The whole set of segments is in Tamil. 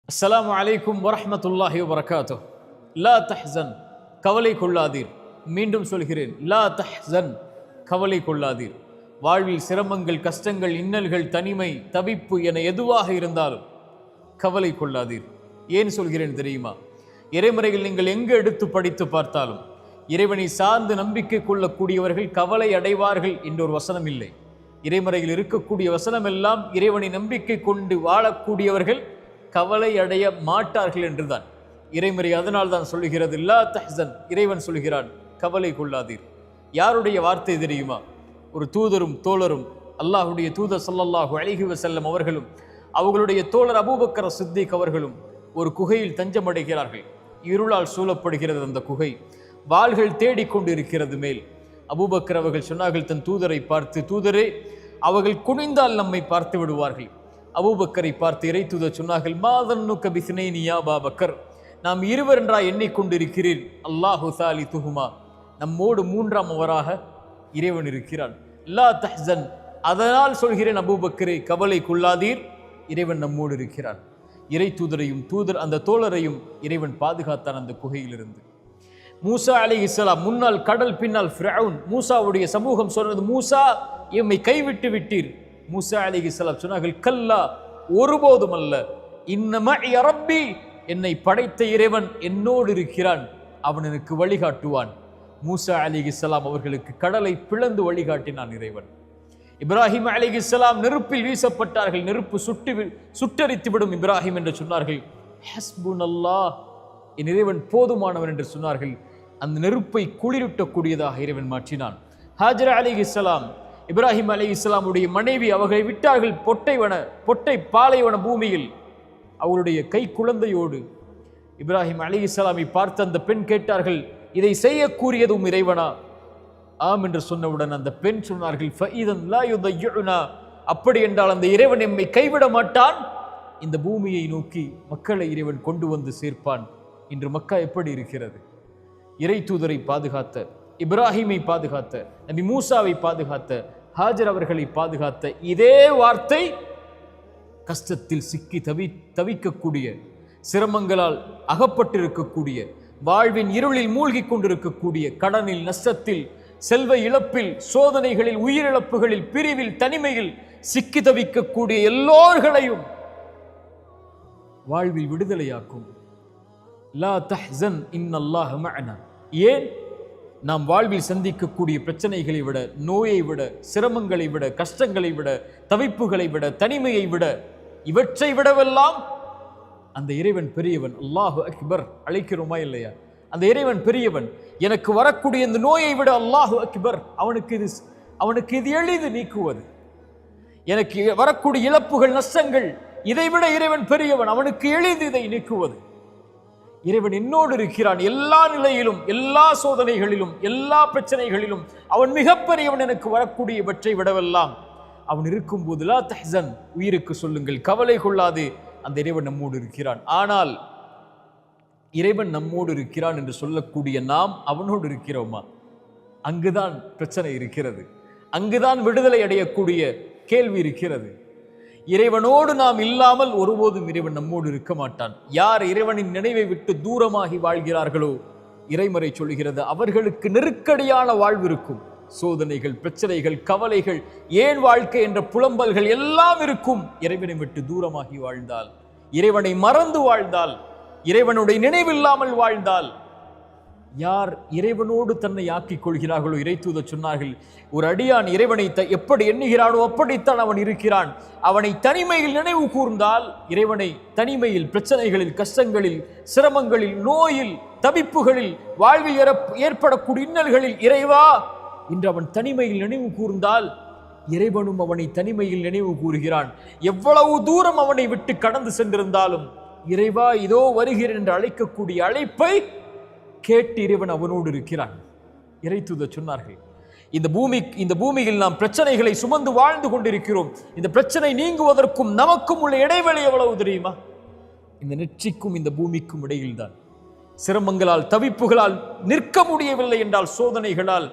அஸ்ஸலாமு அலைக்கும் வரஹ்மத்துல்லாஹி வபரகாத்துஹ். லா தஹ்சன், கவலை கொள்ளாதீர். மீண்டும் சொல்கிறேன், லா தஹ்சன், கவலை கொள்ளாதீர். வாழ்வில் சிரமங்கள், கஷ்டங்கள், இன்னல்கள், தனிமை, தவிப்பு என எதுவாக இருந்தாலும் கவலை கொள்ளாதீர். ஏன் சொல்கிறேன் தெரியுமா? இறைமுறைகள் நீங்கள் எங்கு எடுத்து படித்து பார்த்தாலும் இறைவனை சார்ந்து நம்பிக்கை கொள்ளக்கூடியவர்கள் கவலை அடைவார்கள் என்ற ஒரு வசனம் இல்லை. இறைமுறையில் இருக்கக்கூடிய வசனம் எல்லாம் இறைவனை நம்பிக்கை கொண்டு வாழக்கூடியவர்கள் கவலை அடைய மாட்டார்கள் என்றுதான் இறைமுறை. அதனால் தான் சொல்லுகிறது லா தஹ்சன். இறைவன் சொல்கிறான், கவலை கொள்ளாதீர். யாருடைய வார்த்தை தெரியுமா? ஒரு தூதரும் தோழரும், அல்லாஹுடைய தூதர் ஸல்லல்லாஹு அலைஹி வஸல்லம் அவர்களும் அவர்களுடைய தோழர் அபூபக்கர் சித்திக் அவர்களும் ஒரு குகையில் தஞ்சமடைகிறார்கள். இருளால் சூழப்படுகிறது அந்த குகை. வாள்கள் தேடிக்கொண்டு இருக்கிறது மேல். அபூபக்கர் அவர்கள் சொன்னார்கள் தன் தூதரை பார்த்து, தூதரே, அவர்கள் குனிந்தால் நம்மை பார்த்து விடுவார்கள். அபூபக்கரை பார்த்து இறை தூதர் சொன்னார்கள், மாதன்னுக்க பிஸ்னைனி யா அபூபக்கர், நாம் இருவர் என்றா எண்ணிக்கொண்டிருக்கிறீர். அல்லாஹு சாலிதுஹுமா, நம்மோடு மூன்றாம் அவராக இறைவன் இருக்கிறான். லா தஹ்சன், அதனால் சொல்கிறேன் அபூபக்கரே, கவலை கொள்ளாதீர், இறைவன் நம்மோடு இருக்கிறான். இறை தூதரையும் அந்த தோழரையும் இறைவன் பாதுகாத்தான் அந்த குகையிலிருந்து. மூசா அலைஹிஸ்ஸலாம் முன்னால் கடல், பின்னால் ஃபிரௌன். மூசாவுடைய சமூகம் சொன்னது, மூசா எம்மை கைவிட்டு விட்டீர். மூசா அலைஹிஸ்ஸலாம் சொன்னார்கள், கல்லா, ஒருபோதும் அல்ல, இன்னமஇ ரப்பி, என்னை படைத்த இறைவன் என்னோடு இருக்கிறான், அவன் எனக்கு வழிகாட்டுவான். மூசா அலைஹிஸ்ஸலாம் அவர்களுக்கு கடலை பிளந்து வழிகாட்டினான் இறைவன். இப்ராஹிம் அலைஹிஸ்ஸலாம் நெருப்பில் வீசப்பட்டார்கள். நெருப்பு சுட்டரித்து விடும் இப்ராஹிம் என்று சொன்னார்கள். ஹஸ்புனல்லாஹ், என் இறைவன் போதுமானவன் என்று சொன்னார்கள். அந்த நெருப்பை குளிரூட்டக்கூடியதாக இறைவன் மாற்றினான். ஹாஜரா அலைஹிஸ்ஸலாம், இப்ராஹிம் அலைஹிஸ்ஸலாமுடைய மனைவி, அவர்களை விட்டார்கள் பொட்டை பாலைவன பூமியில் அவருடைய கை குழந்தையோடு. இப்ராஹிம் அலைஹிஸ்ஸலாமை பார்த்து அந்த பெண் கேட்டார்கள், இதை செய்யக்கூடியதும் இறைவனா? ஆம் என்று சொன்னவுடன் அந்த பெண் சொன்னார்கள், ஃபஇதன் லா யுதையுனா, அப்படி என்றால் அந்த இறைவன் எம்மை கைவிட மாட்டான். இந்த பூமியை நோக்கி மக்களை இறைவன் கொண்டு வந்து சேர்ப்பான். இன்று மக்கா எப்படி இருக்கிறது? இறை தூதரை பாதுகாத்த, இப்ராஹிமை பாதுகாத்த, நபி மூசாவை பாதுகாத்த, ஹாஜர் அவர்களை பாதுகாத்த இதே வார்த்தை கஷ்டத்தில் சிக்கி தவிக்கக்கூடிய, சிரமங்களால் அகப்பட்டிருக்கக்கூடிய, வாழ்வின் இருளில் மூழ்கி கொண்டிருக்கக்கூடிய, கடனில், நஷ்டத்தில், செல்வ இழப்பில், சோதனைகளில், உயிரிழப்புகளில், பிரிவில், தனிமையில் சிக்கி தவிக்கக்கூடிய எல்லோர்களையும் வாழ்வில் விடுதலையாக்கும். லா தஹ்சன் இன்னல்லாஹ மஅனா. ஏன்? நாம் வாழ்வில் சந்திக்கக்கூடிய பிரச்சனைகளை விட, நோயை விட, சிரமங்களை விட, கஷ்டங்களை விட, தவிப்புகளை விட, தனிமையை விட, இவற்றை விடவெல்லாம் அந்த இறைவன் பெரியவன். அல்லாஹு அக்பர் அழைக்கிறோமா இல்லையா? அந்த இறைவன் பெரியவன். எனக்கு வரக்கூடிய இந்த நோயை விட அல்லாஹு அக்பர், அவனுக்கு இது எளிது நீக்குவது. எனக்கு வரக்கூடிய இழப்புகள், நஷ்டங்கள், இதைவிட இறைவன் பெரியவன், அவனுக்கு எளிது இதை நீக்குவது. இறைவன் என்னோடு இருக்கிறான் எல்லா நிலையிலும், எல்லா சோதனைகளிலும், எல்லா பிரச்சனைகளிலும். அவன் மிகப்பெரியவன். எனக்கு வரக்கூடியவற்றை விடவெல்லாம் அவன் இருக்கும்போது லா தஹ்சன், உயிருக்கு சொல்லுங்கள், கவலை கொள்ளாதே, அந்த இறைவன் நம்மோடு இருக்கிறான். ஆனால் இறைவன் நம்மோடு இருக்கிறான் என்று சொல்லக்கூடிய நாம் அவனோடு இருக்கிறோமா? அங்குதான் பிரச்சனை இருக்கிறது. அங்குதான் விடுதலை அடையக்கூடிய கேள்வி இருக்கிறது. இறைவனோடு நாம் இல்லாமல் ஒருபோதும் இறைவன் நம்மோடு இருக்க மாட்டான். யார் இறைவனின் நினைவை விட்டு தூரமாகி வாழ்கிறார்களோ, இறைமறை சொல்கிறது, அவர்களுக்கு நெருக்கடியான வாழ்வு இருக்கும். சோதனைகள், பிரச்சனைகள், கவலைகள், ஏன் வாழ்க்கை என்ற புலம்பல்கள் எல்லாம் இருக்கும். இறைவனை விட்டு தூரமாகி வாழ்ந்தால், இறைவனை மறந்து வாழ்ந்தால், இறைவனுடைய நினைவில்லாமல் வாழ்ந்தால், யார் இறைவனோடு தன்னை ஆக்கிக் கொள்கிறார்களோ, இறை தூதர் சொன்னார்கள், ஒரு அடியான் இறைவனை எப்படி எண்ணுகிறானோ அப்படித்தான் அவன் இருக்கிறான். அவனை தனிமையில் நினைவு கூர்ந்தால், இறைவனை தனிமையில், பிரச்சனைகளில், கஷ்டங்களில், சிரமங்களில், நோயில், தவிப்புகளில், வாழ்வில் ஏற்படக்கூடிய இன்னல்களில், இறைவா என்று அவன் தனிமையில் நினைவு கூர்ந்தால், இறைவனும் அவனை தனிமையில் நினைவு கூறுகிறான். எவ்வளவு தூரம் அவனை விட்டு கடந்து சென்றிருந்தாலும், இறைவா இதோ வருகிறேன் என்று அழைக்கக்கூடிய அழைப்பை கேட்டு இறைவன் அவனோடு இருக்கிறான். இறை தூதர் சொன்னார்கள், இந்த பூமியில் நாம் பிரச்சனைகளை சுமந்து வாழ்ந்து கொண்டிருக்கிறோம். இந்த பிரச்சனை நீங்குவதற்கும் நமக்கும் உள்ள இடைவெளி எவ்வளவு தெரியுமா? இந்த நெற்றிக்கும் இந்த பூமிக்கும் இடையில்தான். சிரமங்களால், தவிப்புகளால் நிற்க முடியவில்லை என்றால், சோதனைகளால்,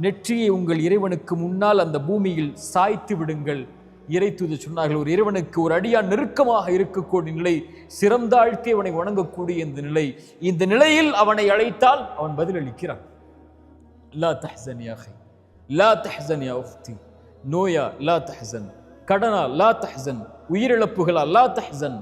நெற்றியை உங்கள் இறைவனுக்கு முன்னால் அந்த பூமியில் சாய்த்து விடுங்கள். இறை தூதர் சொன்னார்கள், ஒரு இறைவனுக்கு ஒரு அடியான் நெருக்கமாக இருக்கக்கூடிய நிலை, சிறந்தாழ்த்தி அவனை வணங்கக்கூடிய இந்த நிலை. இந்த நிலையில் அவனை அழைத்தால் அவன் பதிலளிக்கிறான். லா தஹ்சன் யா அஹி, லா தஹ்சன் யா உஃப்தி. நோயா லா தஹ்சன், கடனா லா தஹ்சன், உயிரிழப்புகளா லா தஹ்சன்,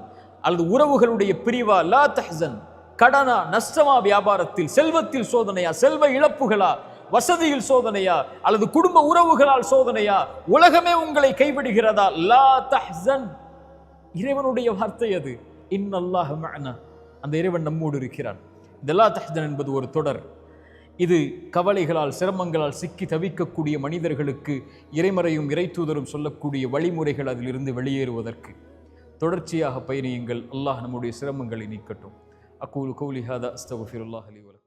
அல்லது உறவுகளுடைய பிரிவா லா தஹ்சன், கடனா நஷ்டமா, வியாபாரத்தில் செல்வத்தில் சோதனையா, செல்வ இழப்புகளா, வசதியில் சோதனையா, அல்லது குடும்ப உறவுகளால் சோதனையா, உலகமே உங்களை கைவிடுகிறதா, லா தஹ்சன். இறைவனுடைய வார்த்தை அது. இன்னல்லாஹ மஅனா, அந்த இறைவன் நம்மோடு இருக்கிறான். இந்த லா தஹ்சன் என்பது ஒரு தொடர். இது கவலைகளால் சிரமங்களால் சிக்கி தவிக்கக்கூடிய மனிதர்களுக்கு இறைமறையும் இறை தூதரும் சொல்லக்கூடிய வழிமுறைகள் அதிலிருந்து வெளியேறுவதற்கு. தொடர்ச்சியாக பயணியுங்கள். அல்லாஹ் நம்முடைய சிரமங்களை நீக்கட்டும். அகூலு கௌலி ஹாதா அஸ்தக்ஃபிருல்லாஹ் லி வ லக்கும்.